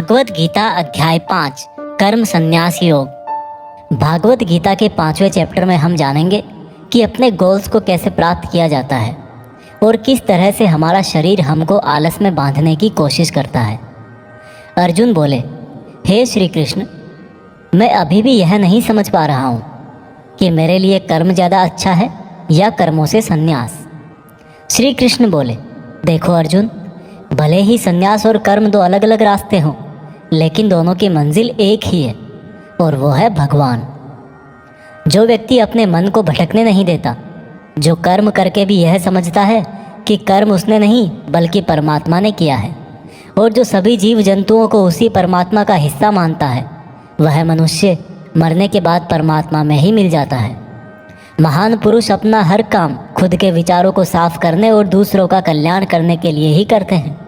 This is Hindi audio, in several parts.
भागवत गीता अध्याय 5 कर्म संन्यास योग। भागवत गीता के 5वें चैप्टर में हम जानेंगे कि अपने गोल्स को कैसे प्राप्त किया जाता है और किस तरह से हमारा शरीर हमको आलस में बांधने की कोशिश करता है। अर्जुन बोले, हे श्री कृष्ण, मैं अभी भी यह नहीं समझ पा रहा हूँ कि मेरे लिए कर्म ज़्यादा अच्छा है या कर्मों से संन्यास। श्री कृष्ण बोले, देखो अर्जुन, भले ही संन्यास और कर्म दो अलग अलग रास्ते हों, लेकिन दोनों की मंजिल एक ही है और वो है भगवान। जो व्यक्ति अपने मन को भटकने नहीं देता, जो कर्म करके भी यह समझता है कि कर्म उसने नहीं बल्कि परमात्मा ने किया है, और जो सभी जीव जंतुओं को उसी परमात्मा का हिस्सा मानता है, वह मनुष्य मरने के बाद परमात्मा में ही मिल जाता है। महान पुरुष अपना हर काम खुद के विचारों को साफ करने और दूसरों का कल्याण करने के लिए ही करते हैं।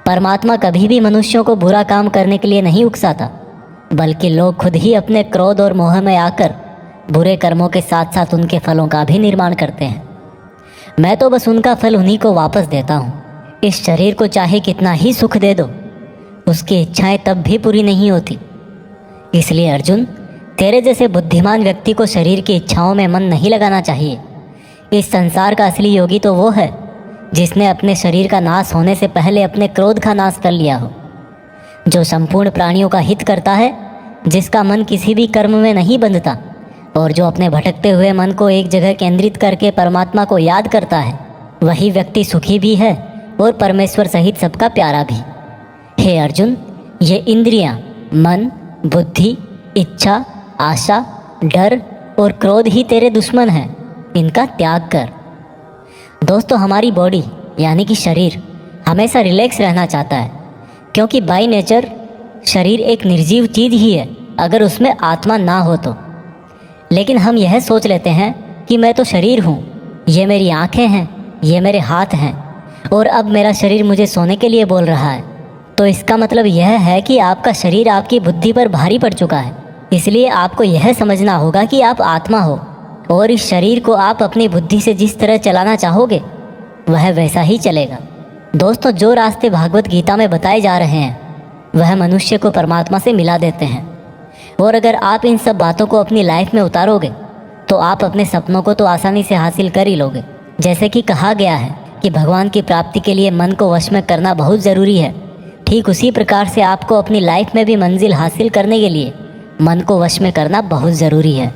परमात्मा कभी भी मनुष्यों को बुरा काम करने के लिए नहीं उकसाता, बल्कि लोग खुद ही अपने क्रोध और मोह में आकर बुरे कर्मों के साथ साथ उनके फलों का भी निर्माण करते हैं। मैं तो बस उनका फल उन्हीं को वापस देता हूँ। इस शरीर को चाहे कितना ही सुख दे दो, उसकी इच्छाएं तब भी पूरी नहीं होती। इसलिए अर्जुन, तेरे जैसे बुद्धिमान व्यक्ति को शरीर की इच्छाओं में मन नहीं लगाना चाहिए। इस संसार का असली योगी तो वो है जिसने अपने शरीर का नाश होने से पहले अपने क्रोध का नाश कर लिया हो, जो संपूर्ण प्राणियों का हित करता है, जिसका मन किसी भी कर्म में नहीं बंधता और जो अपने भटकते हुए मन को एक जगह केंद्रित करके परमात्मा को याद करता है, वही व्यक्ति सुखी भी है और परमेश्वर सहित सबका प्यारा भी। हे अर्जुन, ये इंद्रियां, मन, बुद्धि, इच्छा, आशा, डर और क्रोध ही तेरे दुश्मन हैं। इनका त्याग कर। दोस्तों, हमारी बॉडी यानी कि शरीर हमेशा रिलैक्स रहना चाहता है, क्योंकि बाय नेचर शरीर एक निर्जीव चीज़ ही है अगर उसमें आत्मा ना हो तो। लेकिन हम यह सोच लेते हैं कि मैं तो शरीर हूँ, ये मेरी आँखें हैं, ये मेरे हाथ हैं और अब मेरा शरीर मुझे सोने के लिए बोल रहा है। तो इसका मतलब यह है कि आपका शरीर आपकी बुद्धि पर भारी पड़ चुका है। इसलिए आपको यह समझना होगा कि आप आत्मा हो और इस शरीर को आप अपनी बुद्धि से जिस तरह चलाना चाहोगे वह वैसा ही चलेगा। दोस्तों, जो रास्ते भागवत गीता में बताए जा रहे हैं वह मनुष्य को परमात्मा से मिला देते हैं, और अगर आप इन सब बातों को अपनी लाइफ में उतारोगे तो आप अपने सपनों को तो आसानी से हासिल कर ही लोगे। जैसे कि कहा गया है कि भगवान की प्राप्ति के लिए मन को वश में करना बहुत ज़रूरी है, ठीक उसी प्रकार से आपको अपनी लाइफ में भी मंजिल हासिल करने के लिए मन को वश में करना बहुत ज़रूरी है।